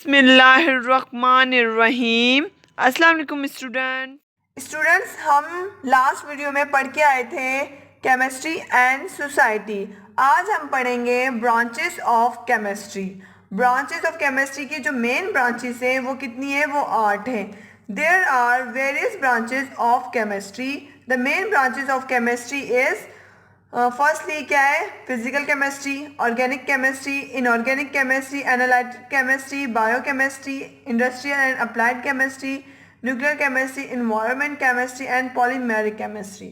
बिस्मिल्लाहिर्रहमानिर्रहीम। अस्सलाम वालेकुम स्टूडेंट्स, हम लास्ट वीडियो में पढ़ के आए थे केमिस्ट्री एंड सोसाइटी। आज हम पढ़ेंगे branches of chemistry. Branches of chemistry की जो मेन ब्रांचेस हैं वो कितनी है, वो 8 हैं। There are various branches of chemistry. The main branches of chemistry is firstly क्या है, physical chemistry, organic chemistry, inorganic chemistry, analytic chemistry, biochemistry, industrial and applied chemistry, nuclear chemistry, environment chemistry and polymeric chemistry.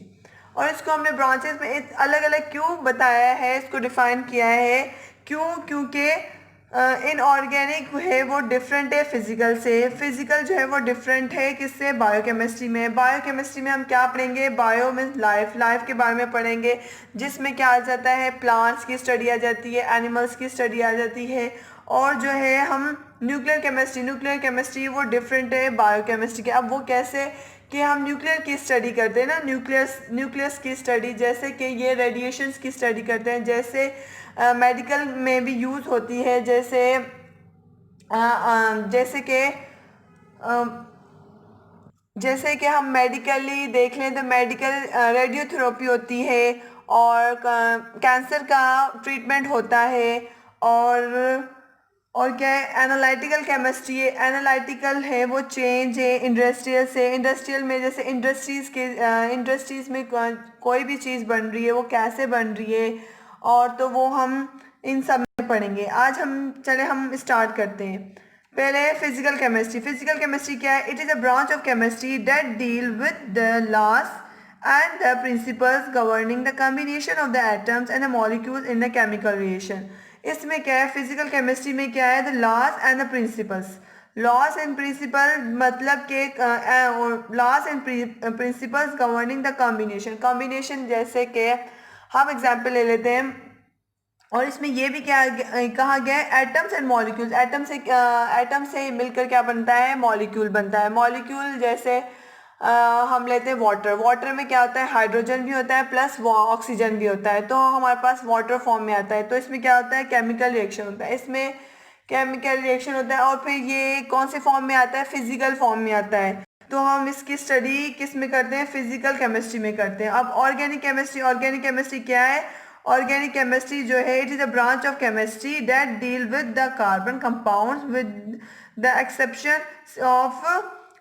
और इसको हमने branches में अलग अलग क्यों बताया है, इसको डिफाइन किया है, क्योंकि इनऑर्गेनिक है वो डिफरेंट है फिजिकल से, फिजिकल जो है वो डिफरेंट है किससे, बायोकेमिस्ट्री में। बायोकेमिस्ट्री में हम क्या पढ़ेंगे, बायो मीन्स लाइफ, लाइफ के बारे में पढ़ेंगे, जिसमें क्या आ जाता है, प्लांट्स की स्टडी आ जाती है, एनिमल्स की स्टडी आ जाती है। और जो है हम न्यूक्लियर केमिस्ट्री वो डिफरेंट है बायोकेमिस्ट्री के। अब वो कैसे कि हम न्यूक्लियर की स्टडी करते हैं ना, न्यूक्लियस की स्टडी, जैसे कि ये रेडिएशंस की स्टडी करते हैं, जैसे मेडिकल में भी यूज़ होती है, जैसे कि हम मेडिकली देख लें तो मेडिकल रेडियोथेरेपी होती है, और कैंसर का ट्रीटमेंट होता है। और क्या है, एनालिटिकल केमिस्ट्री है, एनालिटिकल है वो चेंज है इंडस्ट्रियल से। इंडस्ट्रियल में जैसे इंडस्ट्रीज़ में कोई भी चीज़ बन रही है वो कैसे बन रही है, और तो वो हम इन सब में पढ़ेंगे। आज हम स्टार्ट करते हैं। पहले फिजिकल केमिस्ट्री क्या है, it is a branch of chemistry that deal with the loss and the principles governing the combination of the atoms and the molecules in the chemical reaction। इसमें क्या है, फिजिकल केमिस्ट्री में क्या है, the laws and the principles. Laws and principle मतलब के laws and principles governing the combination, जैसे कि हम एग्जांपल ले लेते हैं। और इसमें ये भी क्या कहा गया है, एटम्स एंड मॉलिक्यूल्स। एटम से मिलकर क्या बनता है, मॉलिक्यूल बनता है। मॉलिक्यूल जैसे हम लेते हैं वाटर में क्या होता है, हाइड्रोजन भी होता है प्लस ऑक्सीजन भी होता है, तो हमारे पास वाटर फॉर्म में आता है। तो इसमें क्या होता है, केमिकल रिएक्शन होता है, इसमें केमिकल रिएक्शन होता है। और फिर ये कौन से फॉर्म में आता है, फिजिकल फॉर्म में आता है। तो हम इसकी स्टडी किस में करते हैं, फिजिकल केमिस्ट्री में करते हैं। अब ऑर्गेनिक केमिस्ट्री क्या है, ऑर्गेनिक केमिस्ट्री जो है, it is a branch of chemistry that deal with the carbon compounds with the exception of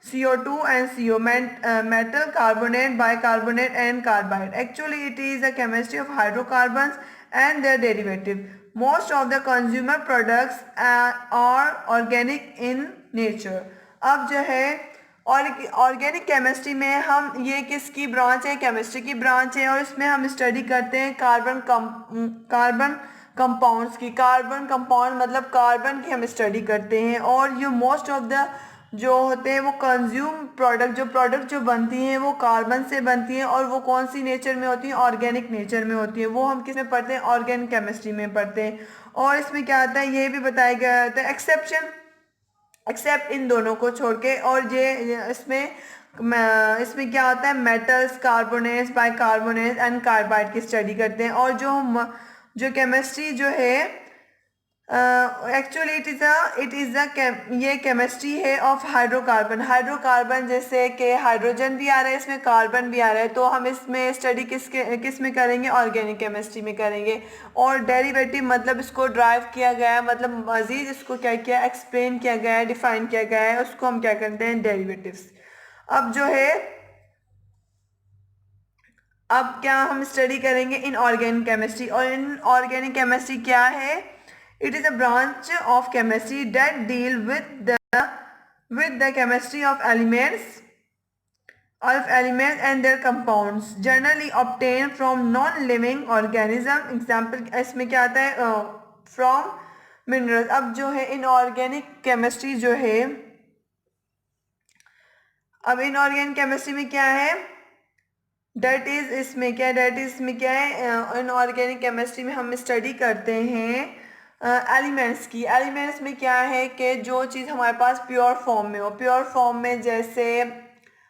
CO2 and CO, metal, carbonate, bicarbonate and carbide. Actually, it is a chemistry of hydrocarbons and their derivative. Most of the consumer products are organic in nature. अब जो है organic chemistry में हम, ये किसकी branch है, chemistry की branch है, और इसमें हम स्टडी करते हैं कार्बन कंपाउंड्स की। कार्बन कंपाउंड मतलब कार्बन की हम स्टडी करते हैं। और ये मोस्ट ऑफ द जो होते हैं वो कंज्यूम प्रोडक्ट जो बनती हैं वो कार्बन से बनती हैं, और वो कौन सी नेचर में होती हैं, ऑर्गेनिक नेचर में होती है। वो हम किस में पढ़ते हैं, ऑर्गेनिक केमिस्ट्री में पढ़ते हैं। और इसमें क्या आता है, ये भी बताया गया होता है एक्सेप्ट इन दोनों को छोड़ के। और ये इसमें क्या होता है, metals, carbonates, bicarbonates and carbide की स्टडी करते हैं। और जो केमिस्ट्री जो है, एक्चुअली ये केमिस्ट्री है ऑफ हाइड्रोकार्बन, जैसे कि हाइड्रोजन भी आ रहा है इसमें, कार्बन भी आ रहा है। तो हम इसमें स्टडी किस में करेंगे, ऑर्गेनिक केमिस्ट्री में करेंगे। और डेरिवेटिव मतलब इसको ड्राइव किया गया है, मतलब मजीद इसको क्या किया, एक्सप्लेन किया गया है, डिफाइन किया गया है, उसको हम क्या करते हैं, डेरिवेटिव्स। अब जो है, अब क्या हम स्टडी करेंगे इन ऑर्गेनिक केमिस्ट्री। और इन ऑर्गेनिक केमिस्ट्री क्या है, it is a branch of chemistry that deal with the chemistry of elements and their compounds generally obtained from non-living organism। Example इसमें क्या आता है, from minerals। अब जो है इनऑर्गेनिक केमिस्ट्री जो है, अब इनऑर्गेनिक केमिस्ट्री में क्या है, इसमें क्या है, इनऑर्गेनिक केमिस्ट्री में हम स्टडी करते हैं एलिमेंट्स में क्या है कि जो चीज़ हमारे पास प्योर फॉर्म में हो, प्योर फॉर्म में जैसे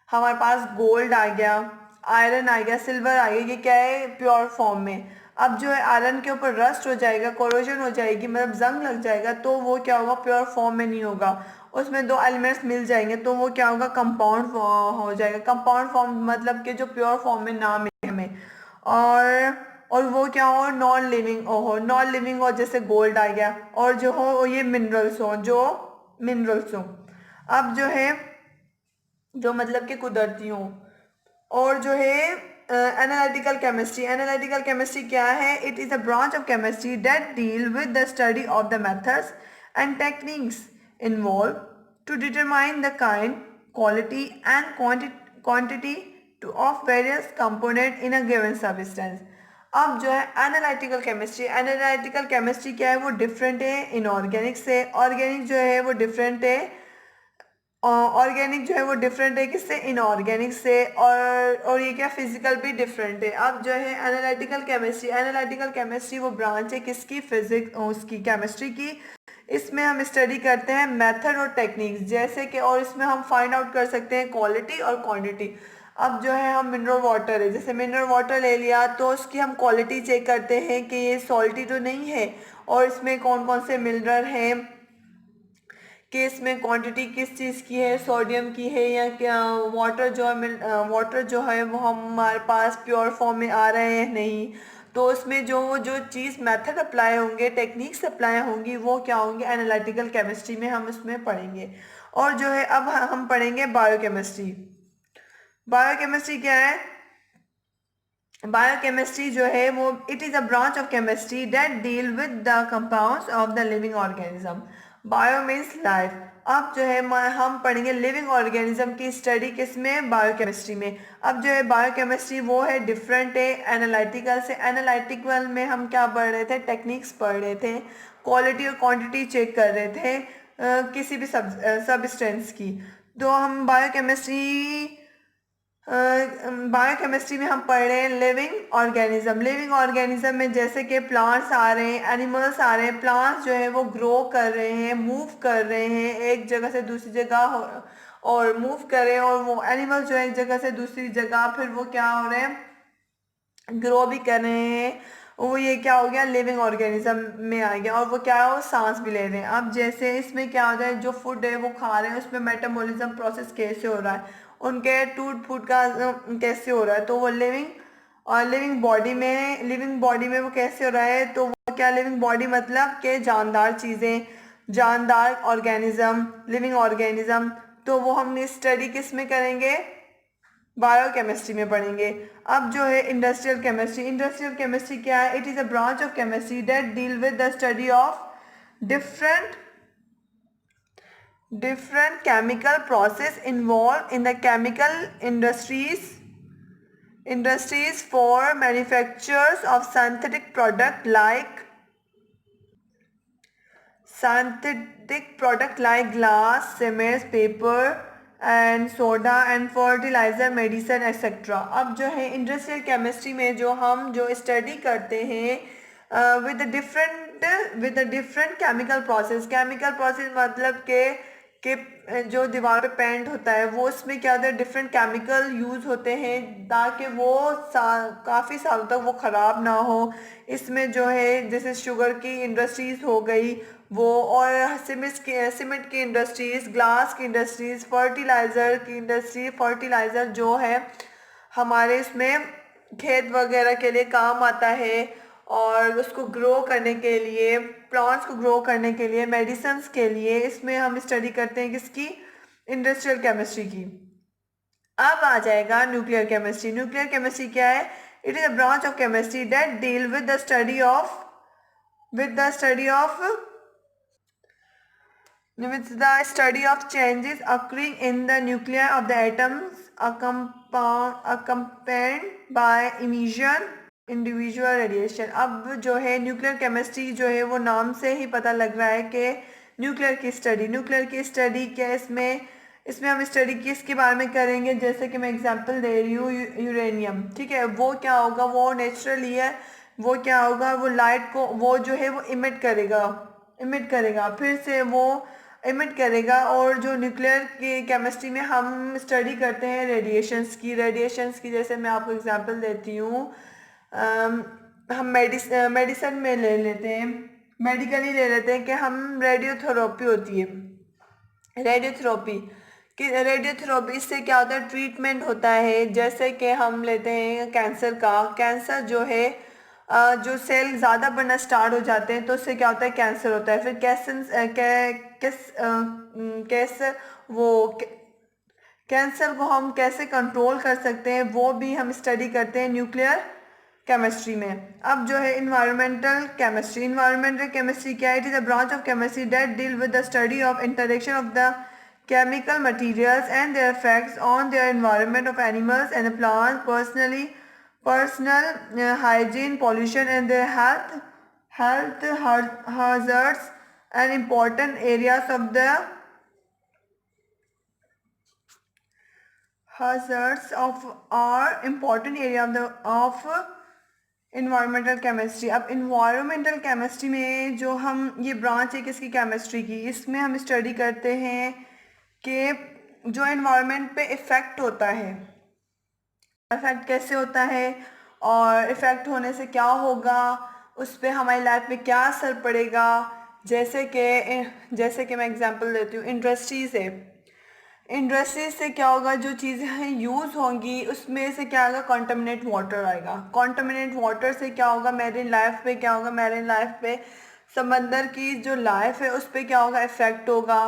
हमारे पास गोल्ड आ गया, आयरन आ गया, सिल्वर आ गया, ये क्या है, प्योर फॉर्म में। अब जो है आयरन के ऊपर रस्ट हो जाएगा, कोरोजन हो जाएगी, मतलब जंग लग जाएगा, तो वो क्या होगा, प्योर फॉर्म में नहीं होगा। उसमें दो एलिमेंट्स मिल जाएंगे तो वो क्या होगा, कंपाउंड हो जाएगा। कंपाउंड फॉर्म मतलब कि जो प्योर फॉर्म में ना मिले हमें। और वो क्या हो, नॉन लिविंग हो, नॉन लिविंग हो जैसे गोल्ड आ गया, और जो हो ये मिनरल्स हो, जो मिनरल्स हो। अब जो है जो मतलब कि कुदरती हो। और जो है एनालिटिकल केमिस्ट्री, एनालिटिकल केमिस्ट्री क्या है, it is a branch of chemistry that deal with the study of the methods and techniques involve to determine the kind, quality and quantity to of various component in a given substance. अब जो है analytical chemistry, analytical chemistry क्या है, वो different है inorganic से। Organic जो है वो डिफरेंट है, ऑर्गेनिक जो है वो डिफरेंट है किससे, इनऑर्गेनिक से। और ये क्या, फिजिकल भी डिफरेंट है। अब जो है एनालिटिकल केमिस्ट्री, एनालिटिकल केमिस्ट्री वो ब्रांच है किसकी, फिजिक्स उसकी, केमिस्ट्री की। इसमें हम स्टडी करते हैं मेथड और टेक्निक्स, जैसे कि, और इसमें हम फाइंड आउट कर सकते हैं क्वालिटी और क्वांटिटी। अब जो है हम मिनरल वाटर है, जैसे मिनरल वाटर ले लिया तो उसकी हम क्वालिटी चेक करते हैं कि ये सॉल्टी तो नहीं है, और इसमें कौन कौन से मिनरल हैं, कि इसमें क्वांटिटी किस चीज़ की है, सोडियम की है या क्या। वाटर जो है वाटर जो है वो हमारे पास प्योर फॉर्म में आ रहे हैं नहीं। तो उसमें जो चीज़ मेथड अप्लाई होंगे, टेक्निक्स अप्लाई होंगी, वो क्या होंगे, एनालिटिकल केमिस्ट्री में हम उसमें पढ़ेंगे। और जो है अब हम पढ़ेंगे बायोकेमिस्ट्री। बायोकेमिस्ट्री क्या है, बायोकेमिस्ट्री जो है वो it is a branch of chemistry that deal with the compounds of the living organism. Bio means life. अब जो है हम पढ़ेंगे लिविंग ऑर्गेनिज्म की स्टडी किसमें, बायोकेमिस्ट्री में। अब जो है बायोकेमिस्ट्री वो है डिफरेंट है एनालिटिकल से। एनालिटिकल में हम क्या पढ़ रहे थे, टेक्निक्स पढ़ रहे थे, क्वालिटी और क्वांटिटी चेक कर रहे थे किसी भी सबस्टेंस की। तो हम बायोकेमिस्ट्री, बायोकेमिस्ट्री में हम पढ़ रहे हैं लिविंग ऑर्गेनिज्म। लिविंग ऑर्गेनिज्म में जैसे कि प्लांट्स आ रहे हैं, एनिमल्स आ रहे हैं। प्लांट्स जो है वो ग्रो कर रहे हैं, मूव कर रहे हैं एक जगह से दूसरी जगह, और मूव कर रहे हैं। और वो एनिमल्स जो है एक जगह से दूसरी जगह, फिर वो क्या हो रहे हैं, ग्रो भी कर रहे हैं। वो ये क्या हो गया, लिविंग ऑर्गेनिज्म में आ गया। और वो क्या है, वो सांस भी ले रहे हैं। अब जैसे इसमें क्या हो रहा है, जो फूड है वो खा रहे हैं, उसमें मेटाबॉलिज्म प्रोसेस कैसे हो रहा है, उनके टूट फूड का कैसे हो रहा है। तो वो लिविंग, और लिविंग बॉडी में वो कैसे हो रहा है, तो वो क्या, लिविंग बॉडी मतलब के जानदार चीज़ें, जानदार ऑर्गेनिज्म, लिविंग ऑर्गेनिज्म। तो वो हम स्टडी किस में करेंगे, बायोकेमिस्ट्री में पढ़ेंगे। अब जो है इंडस्ट्रियल केमिस्ट्री, इंडस्ट्रियल केमिस्ट्री क्या है, it is a branch of chemistry that deal with the study of different different chemical process involved in the chemical industries for manufacturers of synthetic product like glass, cement, paper and soda and fertiliser, medicine etcetera. अब जो है industrial chemistry में जो हम जो study करते हैं with different chemical process. Chemical process मतलब के जो दीवार पे पेंट होता है वो, उसमें क्या होता है, डिफरेंट केमिकल यूज़ होते हैं ताकि वो काफ़ी सालों तक वो ख़राब ना हो। इसमें जो है जैसे शुगर की इंडस्ट्रीज़ हो गई वो, और सीमेंट की इंडस्ट्रीज़, ग्लास की इंडस्ट्रीज़, फर्टिलाइज़र की इंडस्ट्री। फर्टिलाइज़र जो है हमारे इसमें खेत वगैरह के लिए काम आता है, और उसको ग्रो करने के लिए, प्लांट्स को ग्रो करने के लिए, मेडिसिन्स के लिए, इसमें हम स्टडी करते हैं किसकी, इंडस्ट्रियल केमिस्ट्री की। अब आ जाएगा न्यूक्लियर केमिस्ट्री। न्यूक्लियर केमिस्ट्री क्या है, it is a branch of chemistry that deal with the study of with the study of changes occurring in the nuclei of the atoms accompanied by emission individual radiation। अब जो है nuclear chemistry जो है वो नाम से ही पता लग रहा है कि न्यूक्लियर की स्टडी क्या है। इसमें हम स्टडी किसके बारे में करेंगे, जैसे कि मैं एग्जांपल दे रही हूँ, यूरेनियम, ठीक है। वो क्या होगा, वो नेचुरली है, वो क्या होगा, वो लाइट को वो जो है वो इमिट करेगा, फिर से वो इमिट करेगा। और जो न्यूक्लियर की केमिस्ट्री में हम स्टडी करते हैं रेडिएशंस की, जैसे मैं आपको एग्जांपल देती हूँ, हम मेडिसिन में ले लेते हैं, मेडिकली ले लेते हैं कि हम रेडियोथेरेपी होती है, रेडियोथेरेपी कि रेडियोथेरेपी से क्या होता है, ट्रीटमेंट होता है। जैसे कि हम लेते हैं कैंसर का, कैंसर जो है जो सेल ज़्यादा बनना स्टार्ट हो जाते हैं तो उससे क्या होता है, कैंसर होता है। फिर कैंसर वो कैंसर को हम कैसे कंट्रोल कर सकते हैं वो भी हम स्टडी करते हैं न्यूक्लियर केमिस्ट्री में। अब जो है इन्वायरमेंटल केमिस्ट्री, इन्वायरमेंटल केमिस्ट्री क्या है? It is a branch of chemistry that deal with the study of interaction of the chemical materials and their effects on their environment of animals and plants, personal hygiene, pollution and their hazards and important areas of the hazards of are important area of environmental chemistry. अब environmental chemistry में जो हम ये branch है किसकी, chemistry की, इसमें हम स्टडी करते हैं कि जो इन्वायरमेंट पे इफ़ेक्ट होता है, इफ़ेक्ट कैसे होता है और इफ़ेक्ट होने से क्या होगा, उस पर हमारी लाइफ में क्या असर पड़ेगा। जैसे कि मैं एग्जांपल देती हूँ, इंडस्ट्रीज़ है, इंडस्ट्रीज से क्या होगा, जो चीज़ें यूज़ होंगी उसमें से क्या होगा, कॉन्टामिनेट वाटर आएगा। कॉन्टामिनेट वाटर से क्या होगा, मैरीन लाइफ पे क्या होगा, मैरीन लाइफ पे समंदर की जो लाइफ है उस पर क्या होगा, इफ़ेक्ट होगा।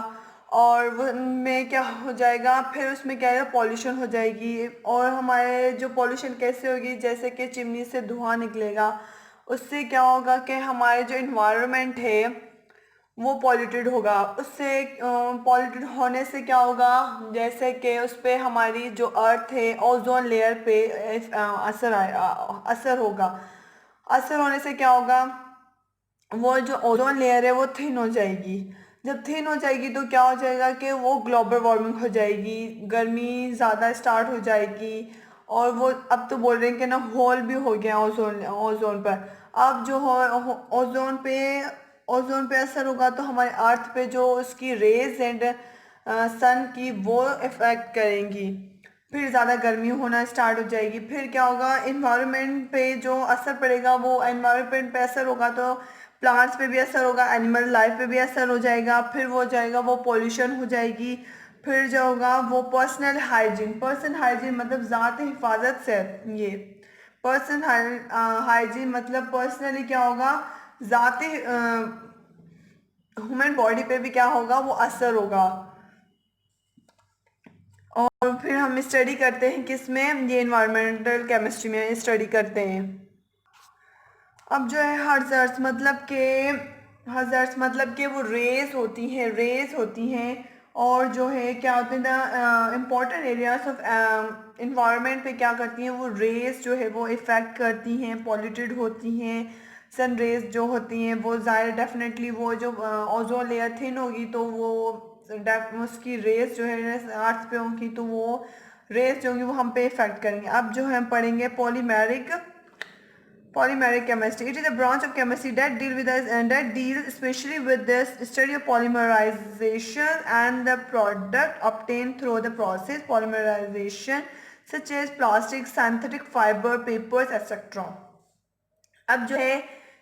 और वो में क्या हो जाएगा, फिर उसमें क्या है, पॉल्यूशन हो जाएगी। और हमारे जो पॉल्यूशन कैसे होगी, जैसे कि चिमनी से धुआं निकलेगा, उससे क्या होगा कि हमारे जो इन्वायरमेंट है वो पॉल्यूटेड होगा। उससे पॉल्यूटेड होने से क्या होगा, जैसे कि उस पर हमारी जो अर्थ है ओजोन लेयर पे असर होगा। असर होने से क्या होगा, वो जो ओजोन लेयर है वो थिन हो जाएगी। जब थिन हो जाएगी तो क्या हो जाएगा कि वो ग्लोबल वार्मिंग हो जाएगी, गर्मी ज़्यादा स्टार्ट हो जाएगी। और वो अब तो बोल रहे हैं कि ना होल भी हो गया ओजोन ओजोन पर। अब जो हो ओजोन पे असर होगा तो हमारे अर्थ पे जो उसकी रेज एंड सन की वो इफ़ेक्ट करेंगी, फिर ज़्यादा गर्मी होना स्टार्ट हो जाएगी। फिर क्या होगा, इन्वायरमेंट पे जो असर पड़ेगा, वो इन्वायरमेंट पे असर होगा तो प्लांट्स पे भी असर होगा, एनिमल लाइफ पे भी असर हो जाएगा। फिर वो जाएगा, वो पॉल्यूशन हो जाएगी। फिर जो होगा वो पर्सन हाइजीन मतलब ज़ात हिफाजत से, ये पर्सन हाइजीन मतलब पर्सनली क्या होगा, ज़ाती ह्यूमन बॉडी पे भी क्या होगा, वो असर होगा। और फिर हम स्टडी करते हैं किसमें, ये इन्वायरमेंटल केमिस्ट्री में स्टडी करते हैं। अब जो है हज़ार्ड्स मतलब कि वो रेज होती हैं। और जो है क्या होते हैं, इम्पॉर्टेंट एरियाज ऑफ इन्वायरमेंट पे क्या करती हैं, वो रेज जो है वो इफ़ेक्ट करती हैं, पॉल्यूटेड होती हैं। सन रेज जो होती हैं वो ज़ाहिर डेफिनेटली वो जो ओजोन लेयर थिन होगी तो वो उसकी रेस जो है अर्थ पे होंगी तो वो रेस जो होंगी वो हम पे इफेक्ट करेंगे। अब जो है हम पढ़ेंगे polymeric chemistry. It is a branch of chemistry that deals especially with the study of polymerization and the product obtained through the process polymerization, such as plastic, synthetic fiber, papers, etc. अब जो है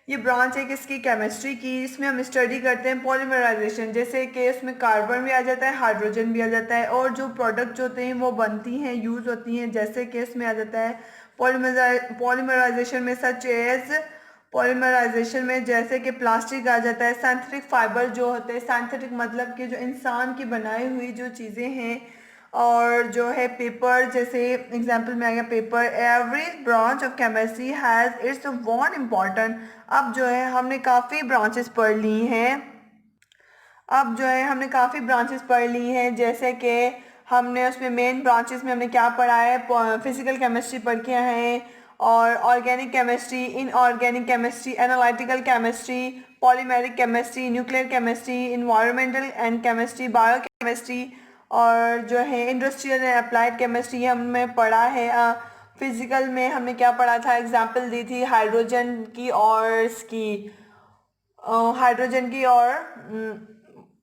ये branch है किसकी, chemistry की। इसमें हम study करते हैं पॉलीमराइजेशन, जैसे कि उसमें कार्बन भी आ जाता है, हाइड्रोजन भी आ जाता है। और जो प्रोडक्ट होते हैं वो बनती हैं, यूज़ होती हैं, जैसे कि इसमें आ जाता है पॉलीमराइजेशन में सच एज पॉलीमराइजेशन में जैसे कि प्लास्टिक आ जाता है। सिंथेटिक फाइबर जो होते हैं, सिंथेटिक मतलब कि जो इंसान की बनाई हुई जो चीज़ें हैं। और जो है पेपर, जैसे एग्जांपल में आ गया paper. Every branch of chemistry has its one important. अब जो है हमने काफ़ी ब्रांचेस पढ़ ली हैं। अब जो है हमने काफ़ी ब्रांचेस पढ़ ली हैं, जैसे कि हमने उसमें मेन ब्रांचेस में हमने क्या पढ़ा है, फिजिकल केमिस्ट्री पढ़ के हैं, और organic chemistry, inorganic chemistry, analytical chemistry, polymeric chemistry, nuclear chemistry, environmental and chemistry, bio chemistry, और जो है इंडस्ट्रियल एंड अप्लाइड केमिस्ट्री हमने पढ़ा है। फिजिकल में हमने क्या पढ़ा था, एग्जाम्पल दी थी हाइड्रोजन की और इसकी हाइड्रोजन की और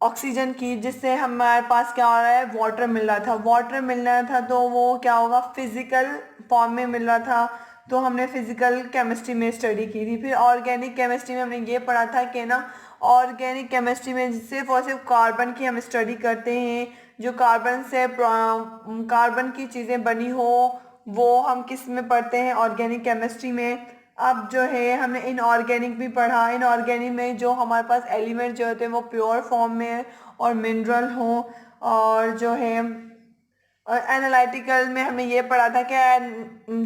ऑक्सीजन की, जिससे हमारे पास क्या हो रहा है, वाटर मिल रहा था तो वो क्या होगा, फिजिकल फॉर्म में मिल रहा था। तो हमने फिजिकल केमिस्ट्री में स्टडी की थी। फिर ऑर्गेनिक केमिस्ट्री में हमने ये पढ़ा था कि ना, ऑर्गेनिक केमिस्ट्री में सिर्फ और सिर्फ कार्बन की हम स्टडी करते हैं, जो कार्बन की चीज़ें बनी हो वो हम किस में पढ़ते हैं, ऑर्गेनिक केमिस्ट्री में। अब जो है हमने इनऑर्गेनिक भी पढ़ा, इनऑर्गेनिक में जो हमारे पास एलिमेंट जो होते हैं वो प्योर फॉर्म में और मिनरल हो। और जो है और एनालिटिकल में हमने ये पढ़ा था कि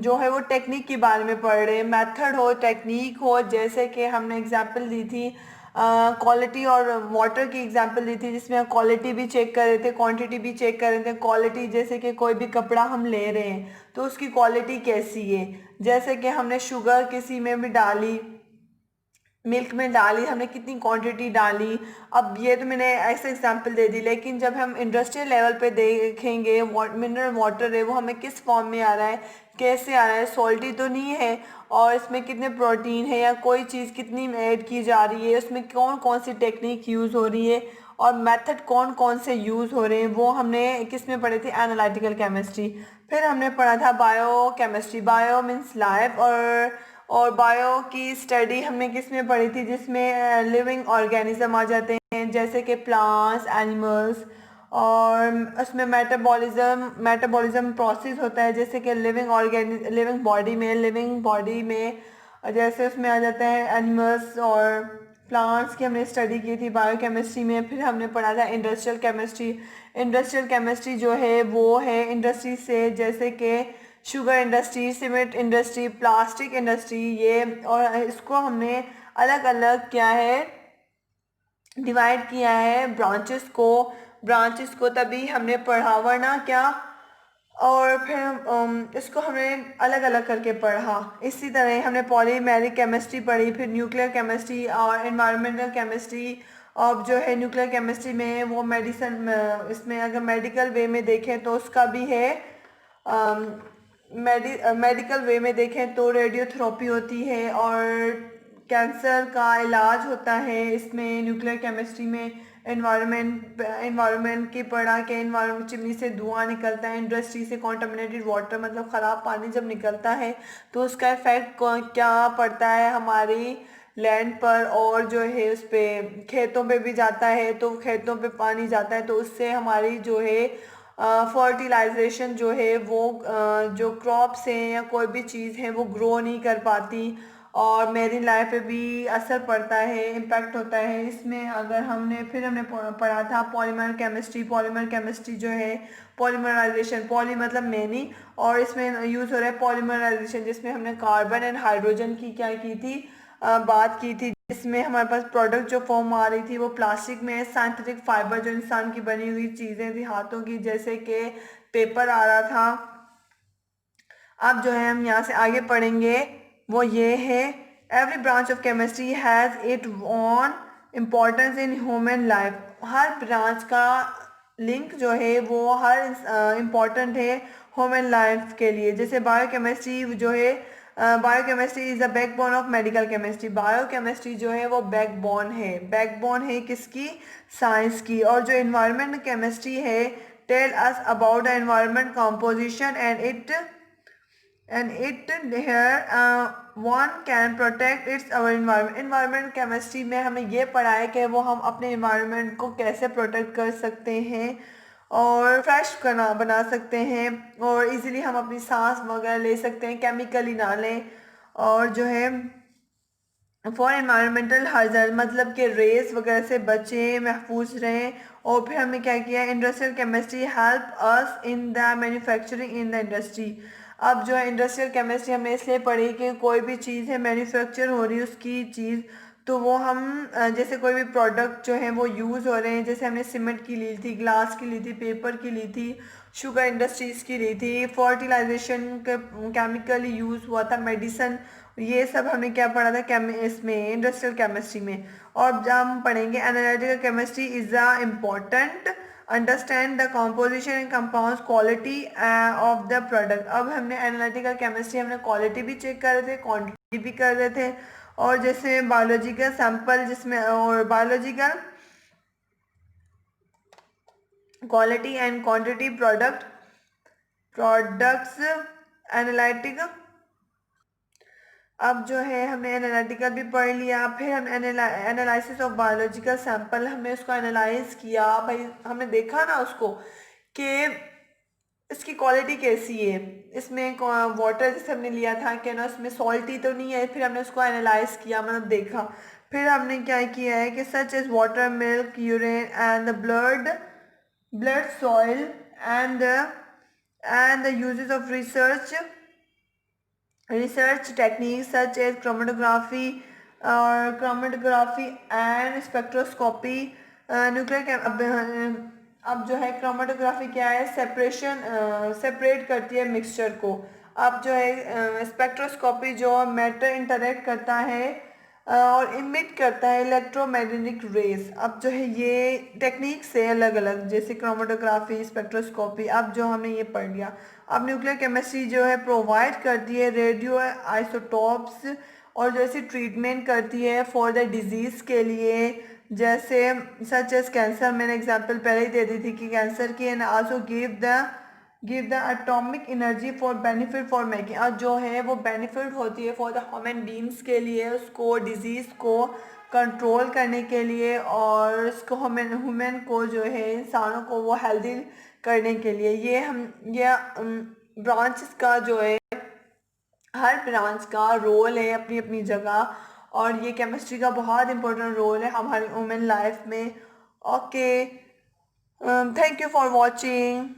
जो है वो टेक्निक के बारे में पढ़ रहे हैं, मेथड हो, टेक्निक हो। जैसे कि हमने एग्जांपल दी थी क्वालिटी और वाटर की एग्जांपल दी थी, जिसमें हम क्वालिटी भी चेक कर रहे थे, क्वांटिटी भी चेक कर रहे थे। क्वालिटी जैसे कि कोई भी कपड़ा हम ले रहे हैं तो उसकी क्वालिटी कैसी है, जैसे कि हमने शुगर किसी में भी डाली, मिल्क में डाली, हमने कितनी क्वांटिटी डाली। अब ये तो मैंने ऐसे एग्जांपल दे दी, लेकिन जब हम इंडस्ट्रियल लेवल पे देखेंगे मिनरल वाटर है वो हमें किस फॉर्म में आ रहा है, कैसे आ रहा है, सॉल्टी तो नहीं है, और इसमें कितने प्रोटीन है या कोई चीज़ कितनी ऐड की जा रही है, उसमें कौन कौन सी टेक्निक यूज़ हो रही है और मेथड कौन कौन से यूज़ हो रहे हैं, वो हमने किस में पढ़े थे, एनालिटिकल केमिस्ट्री। फिर हमने पढ़ा था bio chemistry, bio means life, और बायो की स्टडी हमने किस में पढ़ी थी, जिसमें लिविंग ऑर्गेनिज्म आ जाते हैं, जैसे कि प्लांट्स, एनिमल्स। और उसमें मेटाबॉलिज्म प्रोसेस होता है, जैसे कि लिविंग बॉडी में जैसे उसमें आ जाता है एनिमल्स और प्लांट्स की हमने स्टडी की थी बायोकेमिस्ट्री में। फिर हमने पढ़ा था इंडस्ट्रियल केमिस्ट्री। इंडस्ट्रियल केमिस्ट्री जो है वो है इंडस्ट्री से, जैसे कि sugar industry, cement industry, plastic industry, ये, और इसको हमने अलग अलग क्या है, डिवाइड किया है ब्रांचेस को तभी हमने पढ़ा, वरना क्या। और फिर इसको हमने अलग अलग करके पढ़ा। इसी तरह हमने पॉलीमेरिक केमिस्ट्री पढ़ी, फिर न्यूक्लियर केमिस्ट्री और एनवायरमेंटल केमिस्ट्री। अब जो है न्यूक्लियर केमिस्ट्री में वो मेडिसन, इसमें अगर मेडिकल वे में देखें तो उसका भी है। मेडिकल वे में देखें तो रेडियोथेरेपी होती है और कैंसर का इलाज होता है इसमें, न्यूक्लियर केमिस्ट्री में। एनवायरनमेंट की पढ़ा के एनवायरनमेंट, चिमनी से धुआं निकलता है, इंडस्ट्री से कॉन्टामिनेटेड वाटर मतलब ख़राब पानी जब निकलता है तो उसका इफेक्ट क्या पड़ता है हमारी लैंड पर, और जो है उस पे खेतों पे भी जाता है, तो खेतों पे पानी जाता है तो उससे हमारी जो है फर्टिलाइजेशन जो है वो जो क्रॉप्स हैं या कोई भी चीज़ है वो ग्रो नहीं कर पाती, और मेरीन लाइफ पे भी असर पड़ता है, इम्पैक्ट होता है इसमें। अगर हमने पढ़ा था पॉलीमर केमिस्ट्री जो है पॉलीमराइजेशन, पॉली मतलब मैनी, और इसमें यूज़ हो रहा है पॉलीमराइजेशन, जिसमें हमने कार्बन एंड हाइड्रोजन की क्या की थी, बात की थी, जिसमें हमारे पास प्रोडक्ट जो फॉर्म आ रही थी वो प्लास्टिक में साइंथेटिक फाइबर, जो इंसान की बनी हुई चीज़ें थी हाथों की, जैसे कि पेपर आ रहा था। अब जो है हम यहाँ से आगे पढ़ेंगे वो ये है, every branch of chemistry has it own importance in human life. Her branch का लिंक जो है वो हर इम्पोर्टेंट है ह्यूमन लाइफ के लिए। जैसे बायोकेमिस्ट्री जो है, biochemistry is the backbone of medical chemistry. Biochemistry जो है वो बैकबोन है किसकी, साइंस की। और जो इन्वायरमेंट केमिस्ट्री है, tell us about the environment composition and it here one can protect its our environment। environment chemistry में हमें ये पढ़ा है कि वो हम अपने environment को कैसे प्रोटेक्ट कर सकते हैं और फ्रेश बना सकते हैं, और इजीली हम अपनी सांस वगैरह ले सकते हैं, केमिकली ना लें। और जो है फॉर एनवायरमेंटल हाजर मतलब कि रेस वगैरह से बचें, महफूज रहें। और फिर हमने क्या किया, industrial chemistry help us in the manufacturing in the industry. अब जो है इंडस्ट्रियल केमिस्ट्री हमने इसलिए पढ़ी कि कोई भी चीज़ है मैन्युफैक्चर हो रही है उसकी चीज़, तो वो हम जैसे कोई भी प्रोडक्ट जो है वो यूज़ हो रहे हैं, जैसे हमने सीमेंट की ली थी, ग्लास की ली थी, पेपर की ली थी, शुगर इंडस्ट्रीज़ की ली थी, फर्टिलाइजेशन के केमिकली यूज़ हुआ था, मेडिसन, ये सब हमने क्या पढ़ा था इसमें इंडस्ट्रियल केमिस्ट्री में। और जब हम पढ़ेंगे analytical chemistry is a important understand the composition and compounds quality of the product. अब हमने एनालिटिकल केमिस्ट्री हमने क्वालिटी भी चेक कर रहे थे, क्वांटिटी भी कर रहे थे, और जैसे बायोलॉजिकल सैंपल जिसमें, और biological quality and quantity, products analytic अब जो है हमने एनालिटिकल भी पढ़ लिया, फिर हम एनालिसिस ऑफ बायोलॉजिकल सैंपल, हमने उसको एनालाइज किया। भाई हमने देखा ना उसको कि इसकी क्वालिटी कैसी है, इसमें वाटर जैसे हमने लिया था कि ना उसमें सॉल्टी तो नहीं है, फिर हमने उसको एनालाइज किया, मतलब देखा। फिर हमने क्या किया है कि such as water, milk, urine and the blood soil and the uses of research techniques such as chromatography and spectroscopy, nuclear. अब जो है क्रोमेटोग्राफी क्या है, सेपरेट करती है मिक्सचर को। अब जो है स्पेक्ट्रोस्कोपी जो मैटर इंटरेक्ट करता है और इमिट करता है इलेक्ट्रोमैग्नेटिक रेस। अब जो है ये टेक्निक्स है अलग अलग, जैसे क्रोमेटोग्राफी, स्पेक्ट्रोस्कोपी। अब जो हमने ये पढ़ लिया। अब न्यूक्लियर केमिस्ट्री जो है प्रोवाइड करती है रेडियो आइसोटॉप्स और जैसे ट्रीटमेंट करती है फॉर द डिजीज़ के लिए, जैसे सच एज कैंसर। मैंने एग्जांपल पहले ही दे दी थी कि कैंसर की, and also give the atomic energy for benefit for making. और जो है वो बेनिफिट होती है फॉर द ह्यूमन बींग्स के लिए, उसको डिजीज़ को कंट्रोल करने के लिए, और उसको ह्यूमन को जो है इंसानों को वो हेल्दी करने के लिए। ये ब्रांच का जो है, हर ब्रांच का रोल है अपनी अपनी जगह, और ये केमिस्ट्री का बहुत इंपॉर्टेंट रोल है हमारी ह्यूमन लाइफ में। Okay, thank you for watching.